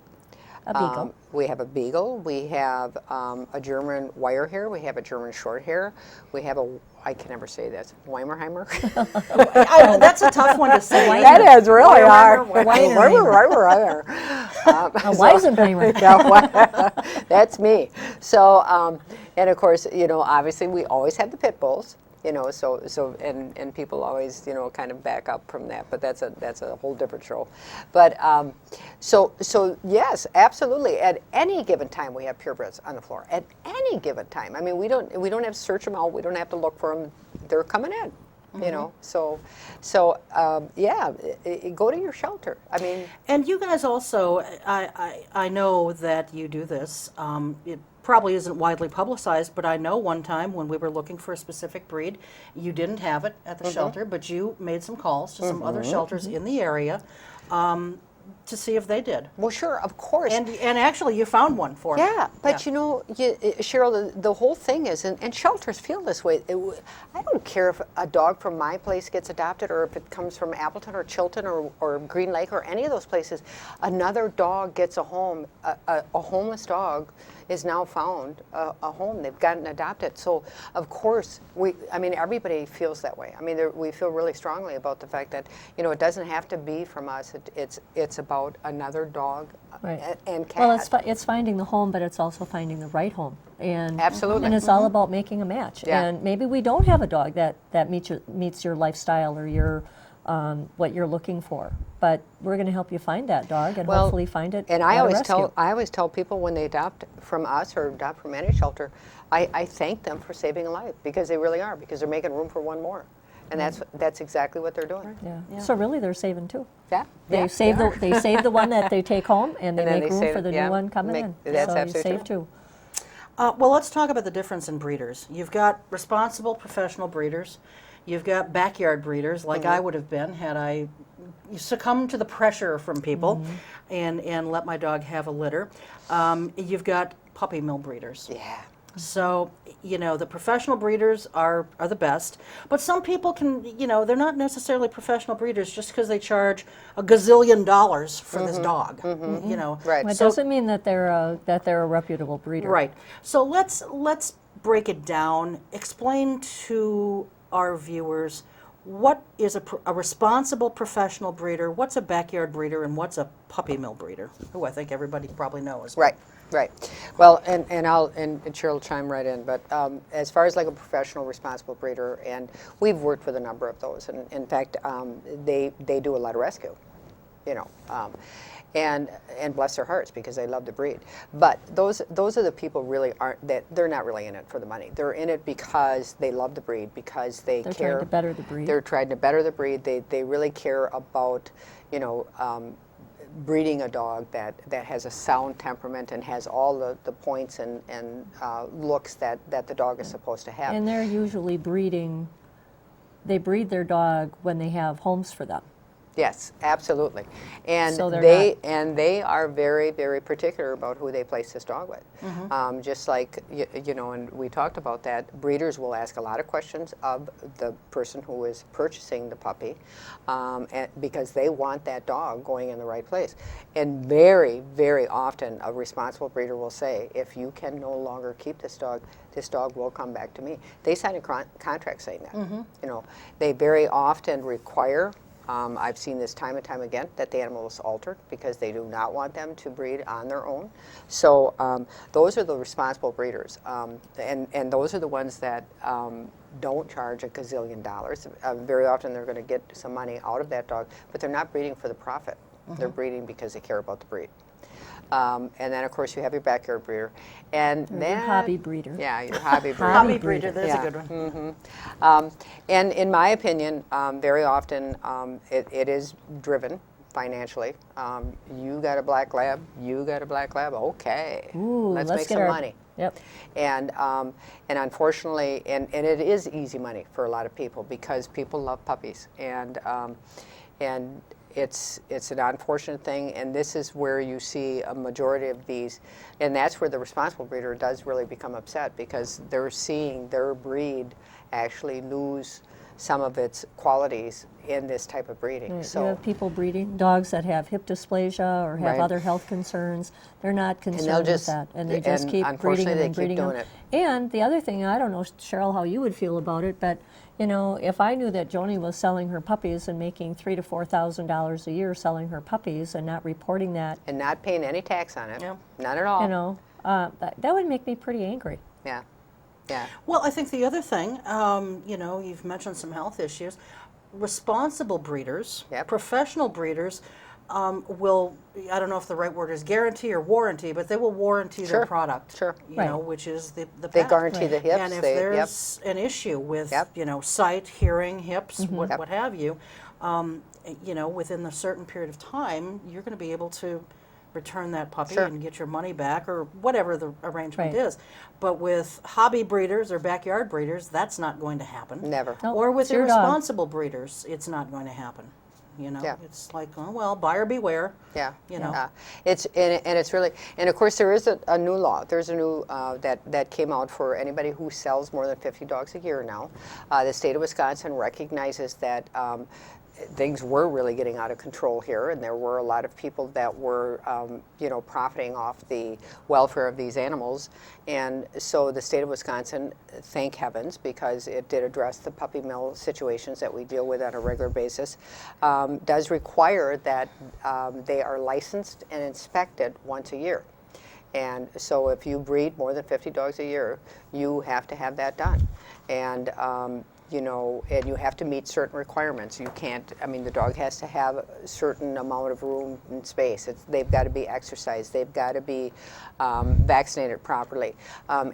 A beagle. we have a beagle, we have a German wire hair, we have a German short hair, we have I can never say this, Weimerheimer. That's a tough one to say. That is really hard. Weimerheimer. A Weisenheimer. Yeah, that's me. So, and of course, obviously we always have the pit bulls. So and people always kind of back up from that, but that's a whole different show. But so yes, absolutely. At any given time, we have purebreds on the floor. At any given time, I mean, we don't have to search them out. We don't have to look for them. They're coming in. So yeah, go to your shelter. I mean, And you guys also, I know that you do this. It probably isn't widely publicized, but I know one time when we were looking for a specific breed, you didn't have it at the shelter, but you made some calls to some other shelters in the area. to see if they did. Well, sure, of course. And actually, you found one for me. Yeah, but you know, Cheryl, the whole thing is, and shelters feel this way. I don't care if a dog from my place gets adopted, or if it comes from Appleton or Chilton or Green Lake or any of those places. Another dog gets a home. A homeless dog is now found a home. They've gotten adopted. So of course, everybody feels that way. I mean, we feel really strongly about the fact that, you know, it doesn't have to be from us. It's about another dog and cat. Well, it's finding the home, but it's also finding the right home. And absolutely. And it's all about making a match. Yeah. And maybe we don't have a dog that meets your lifestyle or your what you're looking for. But we're going to help you find that dog and hopefully find it. And at I a always rescue. tell people when they adopt from us or adopt from any shelter, I thank them for saving a life, because they really are, because they're making room for one more. And that's exactly what they're doing. Yeah. So really, they're saving too. Yeah. They save the one that they take home, and they make room for the new one coming in. That's so absolutely you save true. too. Well, let's talk about the difference in breeders. You've got responsible professional breeders. You've got backyard breeders, like I would have been had I succumbed to the pressure from people and let my dog have a litter. You've got puppy mill breeders. Yeah. So, you know, the professional breeders are the best, but some people can, you know, they're not necessarily professional breeders just because they charge $1 gazillion for this dog, you know. Right. Well, it doesn't mean that they're a reputable breeder. Right. So let's break it down. Explain to our viewers what is a responsible professional breeder, what's a backyard breeder, and what's a puppy mill breeder, who I think everybody probably knows. Right. Right. Well, and Cheryl will chime right in, but as far as like a professional responsible breeder, and we've worked with a number of those, and in fact, they do a lot of rescue, you know, and bless their hearts, because they love the breed. But those are the people really they're not really in it for the money. They're in it because they love the breed, because they're care. They're trying to better the breed. They're trying to better the breed. They really care about, you know, breeding a dog that has a sound temperament and has all the points and looks that the dog is supposed to have. And they're usually they breed their dog when they have homes for them. Yes, absolutely. And So they are very, very particular about who they place this dog with. Just like, you know, and we talked about that, breeders will ask a lot of questions of the person who is purchasing the puppy, because they want that dog going in the right place. And very, very often a responsible breeder will say, if you can no longer keep this dog will come back to me. They sign a contract saying that. You know, they very often require, I've seen this time and time again, that the animal is altered because they do not want them to breed on their own. So those are the responsible breeders, and those are the ones that don't charge $1 gazillion. Very often they're going to get some money out of that dog, but they're not breeding for the profit. They're breeding because they care about the breed. And then, of course, you have your backyard breeder. And then, your hobby breeder. Yeah, your hobby breeder. Hobby breeder, that's a good one. And in my opinion, very often it is driven financially. You got a black lab, okay. Ooh, let's make get some money. Yep. And unfortunately, and it is easy money for a lot of people, because people love puppies. And it's an unfortunate thing, and this is where you see a majority of these, and that's where the responsible breeder does really become upset, because they're seeing their breed actually lose some of its qualities in this type of breeding. Right. So you have people breeding dogs that have hip dysplasia or have other health concerns. They're not concerned with that, and they just keep breeding them and breeding them. And the other thing, I don't know, Cheryl, how you would feel about it, but you know, if I knew that Joni was selling her puppies and making $3,000 to $4,000 a year selling her puppies and not reporting that, and not paying any tax on it, Yeah. not at all. you know, that would make me pretty angry. Yeah, yeah. Well, I think the other thing, you know, you've mentioned some health issues. Responsible breeders, professional breeders, will, I don't know if the right word is guarantee or warranty, but they will warranty their product. Sure. You know, which is the They pet. guarantee the hips. And if there's an issue with, you know, sight, hearing, hips, what have you, you know, within a certain period of time, you're going to be able to return that puppy and get your money back, or whatever the arrangement is. But with hobby breeders or backyard breeders, that's not going to happen. Never. Nope, Or with it's your dog. irresponsible breeders, it's not going to happen. You know, Yeah. it's like, oh, well, buyer beware. Yeah, You know. it's and it's really, and of course there is a new law. There's a new that came out for anybody who sells more than 50 dogs a year now. The state of Wisconsin recognizes that things were really getting out of control here, and there were a lot of people that were, you know, profiting off the welfare of these animals. And so the state of Wisconsin, thank heavens, because it did address the puppy mill situations that we deal with on a regular basis, does require that they are licensed and inspected once a year. And so if you breed more than 50 dogs a year, you have to have that done. And you know, and you have to meet certain requirements. You can't, I mean, the dog has to have a certain amount of room and space. They've got to be exercised. They've got to be vaccinated properly.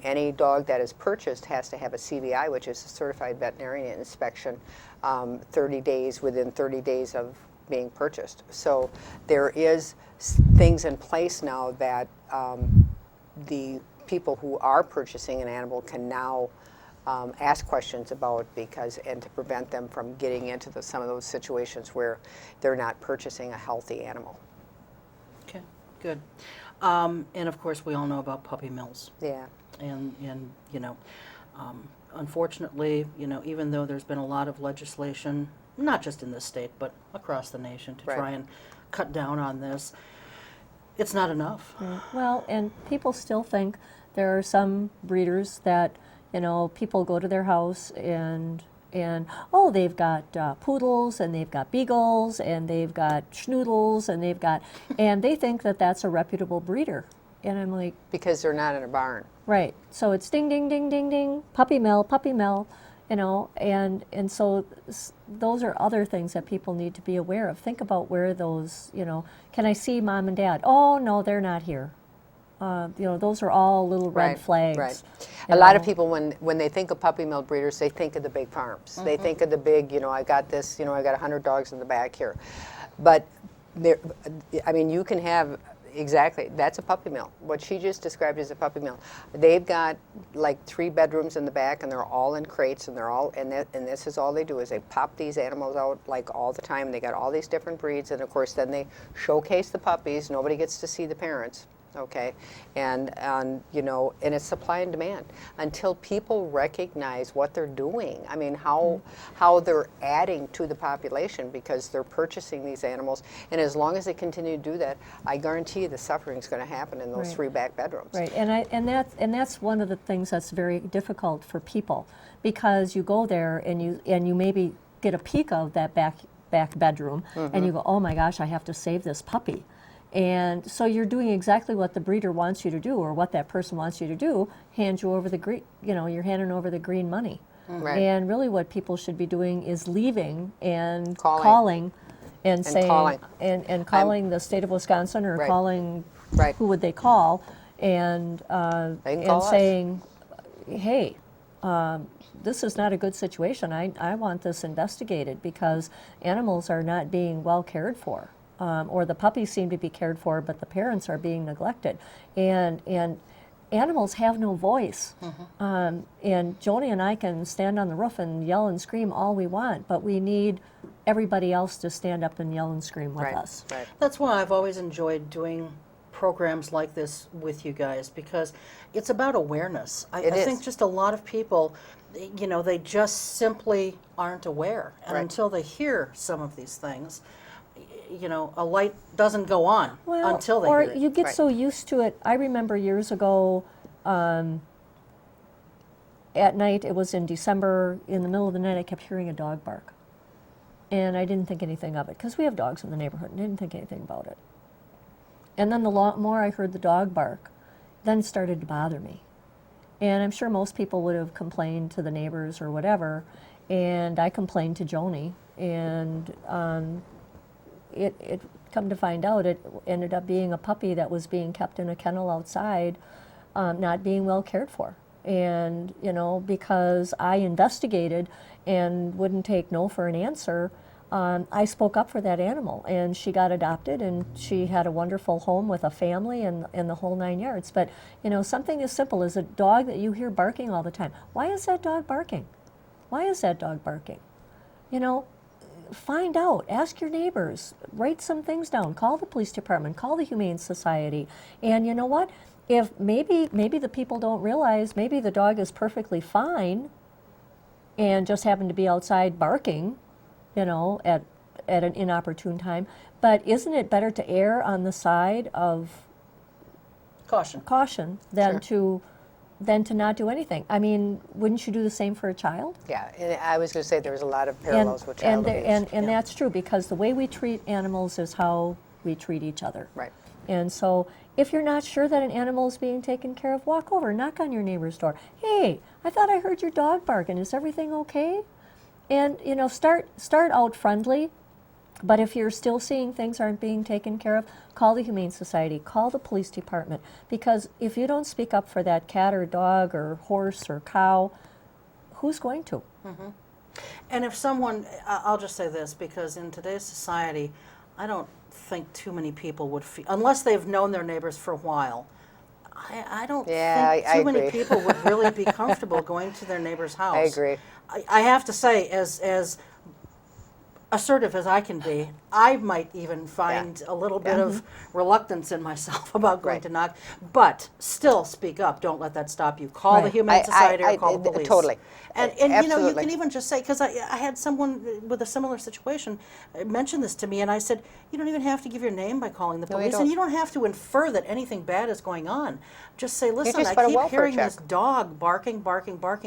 Any dog that is purchased has to have a CVI, which is a certified veterinarian inspection, within 30 days of being purchased. So there is things in place now that the people who are purchasing an animal can now ask questions about, and to prevent them from getting into some of those situations where they're not purchasing a healthy animal. Okay, good. And of course, we all know about puppy mills. Yeah. And you know, unfortunately, you know, even though there's been a lot of legislation, not just in this state, but across the nation to Right. try and cut down on this, it's not enough. Well, and people still think there are some breeders that, you know, people go to their house and oh, they've got poodles and they've got beagles and they've got schnoodles and they think that that's a reputable breeder. And I'm like, Because they're not in a barn. right. So it's ding, ding, ding, ding, ding, puppy mill, you know, and so those are other things that people need to be aware of. Think about where those, you know, can I see mom and dad? Oh, no, they're not here. You know, those are all little red Right, flags. right. you A lot of know. people, when they think of puppy mill breeders, they think of the big farms. They think of the big, you know, I got this, you know, I got 100 dogs in the back here. But there, I mean, you can have, exactly, that's a puppy mill. What she just described is a puppy mill. They've got like 3 bedrooms in the back, and they're all in crates, and they're all, and this is all they do is they pop these animals out like all the time. They got all these different breeds, and of course then they showcase the puppies. Nobody gets to see the parents. Okay, and you know, and it's supply and demand until people recognize what they're doing. I mean, how they're adding to the population because they're purchasing these animals, and as long as they continue to do that, I guarantee you the suffering is going to happen in those Right. 3 back bedrooms. Right, and that's one of the things that's very difficult for people, because you go there and you maybe get a peek of that back bedroom, and you go, oh my gosh, I have to save this puppy. And so you're doing exactly what the breeder wants you to do, or what that person wants you to do, hand you over the green, you know, you're handing over the green money. Right. And really what people should be doing is leaving and Calling. and saying, calling. and calling the state of Wisconsin, or Right. calling, Right. who would they call, and They can call us. saying, hey, this is not a good situation. I want this investigated, because animals are not being well cared for. Or the puppies seem to be cared for, but the parents are being neglected. And animals have no voice. And Joni and I can stand on the roof and yell and scream all we want, but we need everybody else to stand up and yell and scream with Right. us. Right. That's why I've always enjoyed doing programs like this with you guys, because it's about awareness. I It think is. just a lot of people, you know, they just simply aren't aware. And Right. until they hear some of these things, you know, a light doesn't go on until they or hear it. you get Right. so used to it. I remember years ago, at night, it was in December, in the middle of the night, I kept hearing a dog bark. And I didn't think anything of it, because we have dogs in the neighborhood, and didn't think anything about it. And then the more I heard the dog bark, then it started to bother me. And I'm sure most people would have complained to the neighbors or whatever, and I complained to Joni, and it come to find out, it ended up being a puppy that was being kept in a kennel outside, not being well cared for. And, you know, because I investigated and wouldn't take no for an answer, I spoke up for that animal, and she got adopted, and she had a wonderful home with a family and the whole 9 yards. But, you know, something as simple as a dog that you hear barking all the time. Why is that dog barking? Why is that dog barking? You know, find out, ask your neighbors, write some things down, call the police department, call the Humane Society. And you know what? If maybe the people don't realize, maybe the dog is perfectly fine and just happened to be outside barking, you know, at an inopportune time. But isn't it better to err on the side of caution than to not do anything? I mean, wouldn't you do the same for a child? Yeah, and I was going to say there's a lot of parallels with child abuse. And that's true, because the way we treat animals is how we treat each other. Right. And so if you're not sure that an animal is being taken care of, walk over, knock on your neighbor's door. Hey, I thought I heard your dog barking. Is everything okay? And, you know, start out friendly. But if you're still seeing things aren't being taken care of, call the Humane Society, call the police department. Because if you don't speak up for that cat or dog or horse or cow, who's going to? Mm-hmm. And if someone, I'll just say this, because in today's society, I don't think too many people would feel, unless they've known their neighbors for a while, I don't think too many people would really be comfortable going to their neighbor's house. I agree. I have to say, as assertive as I can be, I might even find a little bit of reluctance in myself about going to knock, but still speak up. Don't let that stop you. Call the Humane Society or call the police. Totally. And you know, you can even just say, because I had someone with a similar situation mention this to me, and I said, you don't even have to give your name by calling the police, and you don't have to infer that anything bad is going on. Just say, listen, I keep hearing this dog barking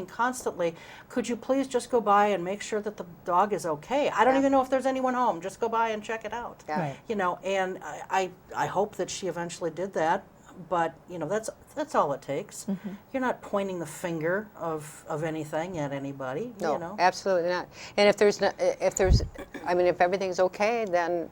constantly. Could you please just go by and make sure that the dog is okay? I don't even know if there's anyone home. Just go by and check it out. Yeah. Right. You know, and I hope that she eventually did that. But you know, that's all it takes. Mm-hmm. You're not pointing the finger of anything at anybody. No, you know? Absolutely not. And if everything's okay, then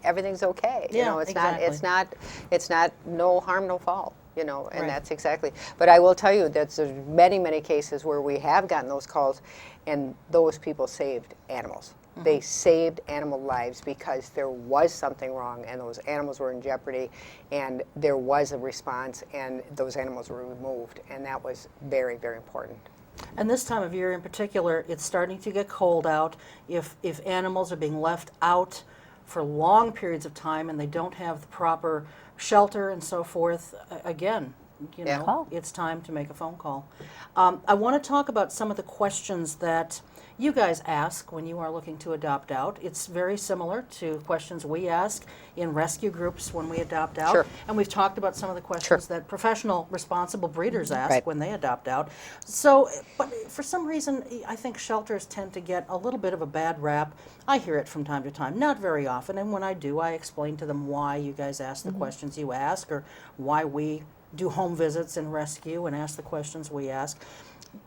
everything's okay. Yeah, you know, it's exactly. it's not no harm, no foul. You know, and that's exactly. But I will tell you that there's many cases where we have gotten those calls, and those people saved animals. Mm-hmm. They saved animal lives because there was something wrong, and those animals were in jeopardy, and there was a response, and those animals were removed, and that was very, very important. And this time of year in particular, it's starting to get cold out. If animals are being left out for long periods of time and they don't have the proper shelter and so forth, again, you know, it's time to make a phone call. I want to talk about some of the questions that you guys ask when you are looking to adopt out. It's very similar to questions we ask in rescue groups when we adopt out. Sure. And we've talked about some of the questions that professional responsible breeders ask when they adopt out. So, but for some reason, I think shelters tend to get a little bit of a bad rap. I hear it from time to time, not very often, and when I do, I explain to them why you guys ask the questions you ask, or why we do home visits and rescue and ask the questions we ask.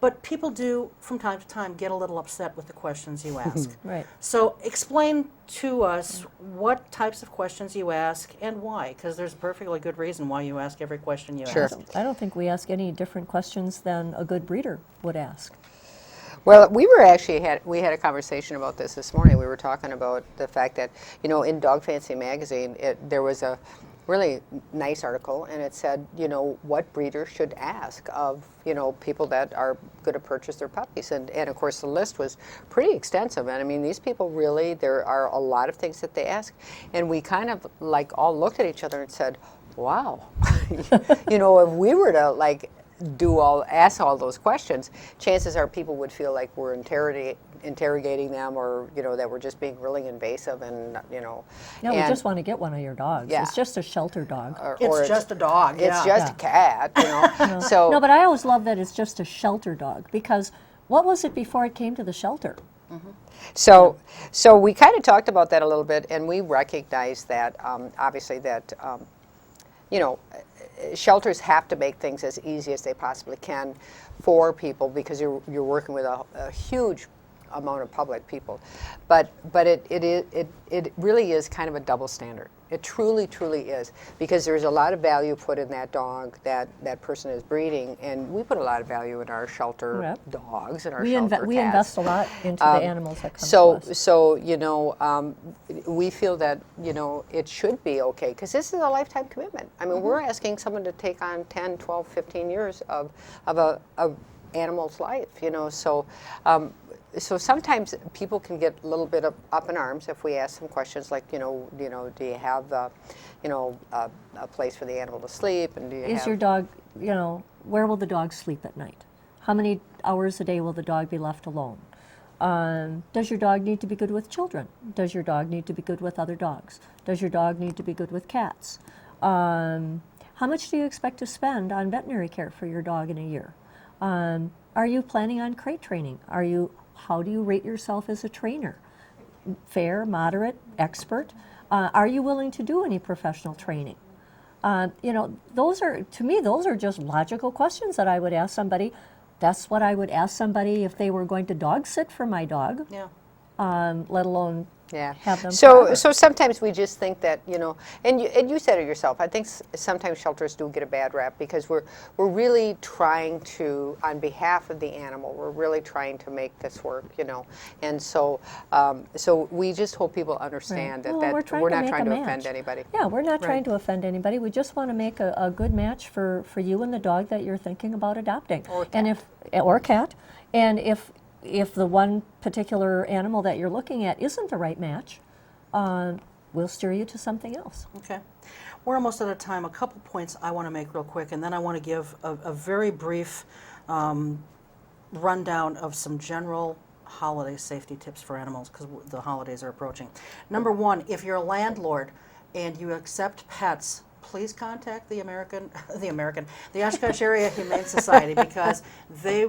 But people do, from time to time, get a little upset with the questions you ask. Right. So explain to us what types of questions you ask and why, because there's a perfectly good reason why you ask every question you ask. I don't think we ask any different questions than a good breeder would ask. Well, we had a conversation about this morning. We were talking about the fact that, you know, in Dog Fancy magazine, there was a really nice article, and it said, you know, what breeders should ask of, you know, people that are going to purchase their puppies. And of course, the list was pretty extensive. And I mean, these people really, there are a lot of things that they ask. And we kind of like all looked at each other and said, wow, you know, if we were to like ask all those questions, chances are people would feel like we're interrogating them, or, you know, that we're just being really invasive, and, you know. No, we just want to get one of your dogs. Yeah. It's just a shelter dog. It's just a dog. It's just a cat, you know. No, but I always love that it's just a shelter dog, because what was it before it came to the shelter? Mm-hmm. So we kind of talked about that a little bit, and we recognize that, obviously, that, you know, shelters have to make things as easy as they possibly can for people, because you're working with a huge amount of public people, but it really is kind of a double standard. It truly is, because there's a lot of value put in that dog that person is breeding, and we put a lot of value in our shelter dogs and our shelter cats. We invest a lot into the animals that come to us. So you know, we feel that, you know, it should be okay, because this is a lifetime commitment. I mean, we're asking someone to take on 10, 12, 15 years of a animal's life, you know. So so sometimes people can get a little bit up in arms if we ask them questions like, do you have, a place for the animal to sleep, and do you Is have your dog, where will the dog sleep at night? How many hours a day will the dog be left alone? Does your dog need to be good with children? Does your dog need to be good with other dogs? Does your dog need to be good with cats? How much do you expect to spend on veterinary care for your dog in a year? Are you planning on crate training? How do you rate yourself as a trainer? Fair, moderate, expert? Are you willing to do any professional training? Those are just logical questions that I would ask somebody. That's what I would ask somebody if they were going to dog sit for my dog. Yeah. Let alone have them. So sometimes we just think that, and you said it yourself. I think sometimes shelters do get a bad rap because we're really trying to, on behalf of the animal, we're really trying to make this work, and so we just hope people understand that we're not trying to offend anybody. Yeah, we're not trying to offend anybody. We just want to make a good match for you and the dog that you're thinking about adopting, or a cat, and if the one particular animal that you're looking at isn't the right match, we'll steer you to something else. Okay. We're almost out of time. A couple points I want to make real quick, and then I want to give a very brief rundown of some general holiday safety tips for animals because the holidays are approaching. Number one, if you're a landlord and you accept pets, please contact the Oshkosh Area Humane Society because they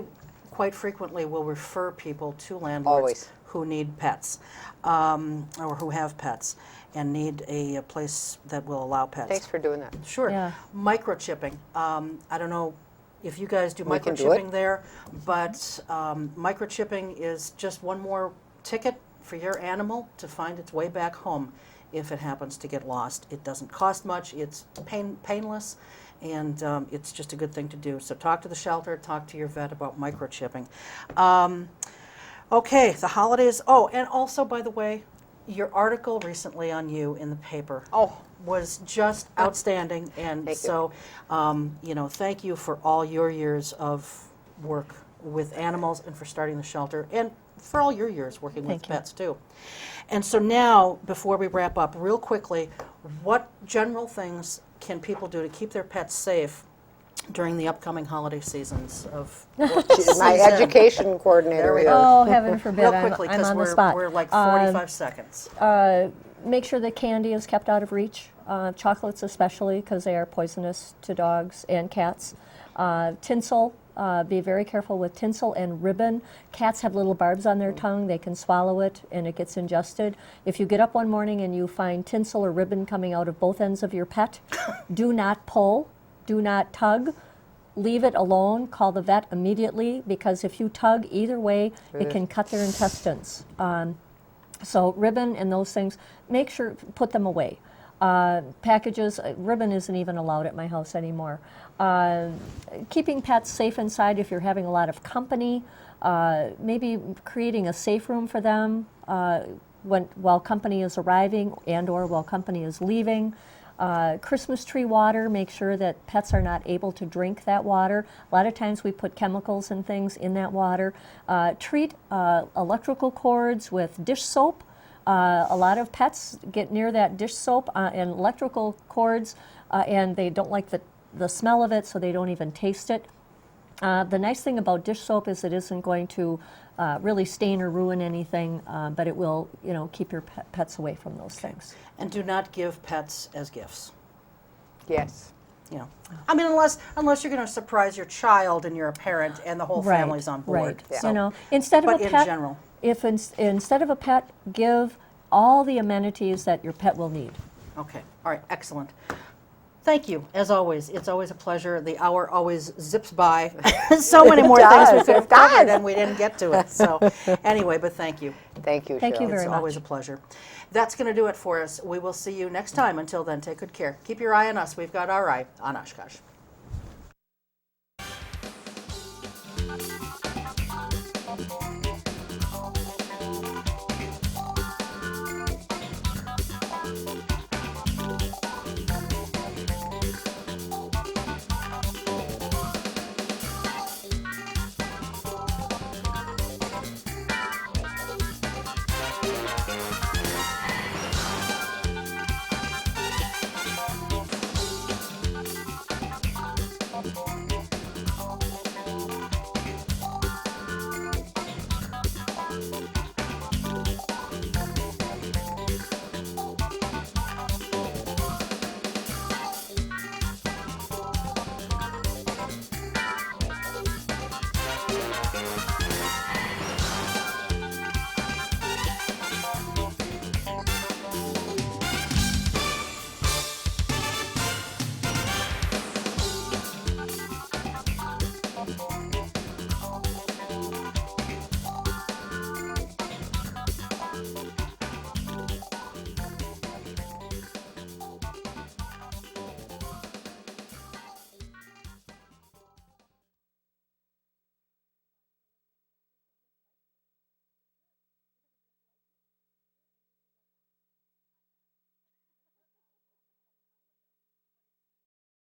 quite frequently will refer people to landlords who need pets or who have pets and need a place that will allow pets. Thanks for doing that. Sure. Yeah. Microchipping. I don't know if you guys do We can do microchipping it. there, but microchipping is just one more ticket for your animal to find its way back home if it happens to get lost. It doesn't cost much. It's painless. And it's just a good thing to do. So talk to the shelter, talk to your vet about microchipping. Okay, the holidays. Oh, and also, by the way, your article recently on you in the paper was just outstanding. And thank you for all your years of work with animals and for starting the shelter and for all your years working with pets too. And so now, before we wrap up, real quickly, what general things can people do to keep their pets safe during the upcoming holiday seasons of My education coordinator. There we go. Oh, heaven forbid, real quickly, I'm because on the spot. we're like 45 seconds. Make sure that candy is kept out of reach, chocolates especially, because they are poisonous to dogs and cats. Tinsel, be very careful with tinsel and ribbon. Cats have little barbs on their tongue. They can swallow it and it gets ingested. If you get up one morning and you find tinsel or ribbon coming out of both ends of your pet, do not pull, do not tug. Leave it alone. Call the vet immediately because if you tug either way, it can cut their intestines. So ribbon and those things, make sure, put them away. Packages, ribbon isn't even allowed at my house anymore. Keeping pets safe inside if you're having a lot of company, maybe creating a safe room for them while company is arriving and or while company is leaving. Christmas tree water, make sure that pets are not able to drink that water. A lot of times we put chemicals and things in that water. Treat electrical cords with dish soap. A lot of pets get near that dish soap and electrical cords and they don't like the smell of it, so they don't even taste it. The nice thing about dish soap is it isn't going to really stain or ruin anything, but it will, keep your pets away from those things. And do not give pets as gifts. Yes. I mean, unless you're going to surprise your child and you're a parent and the whole family's on board. Right. So, Instead of but a in pet, general. if instead of a pet, give all the amenities that your pet will need. Okay. All right. Excellent. Thank you. As always, it's always a pleasure. The hour always zips by. So many more things we could have covered and we didn't get to it. So anyway, but thank you. Thank you, Thank you Cheryl. very It's much. always a pleasure. That's going to do it for us. We will see you next time. Until then, take good care. Keep your eye on us. We've got our eye on Oshkosh.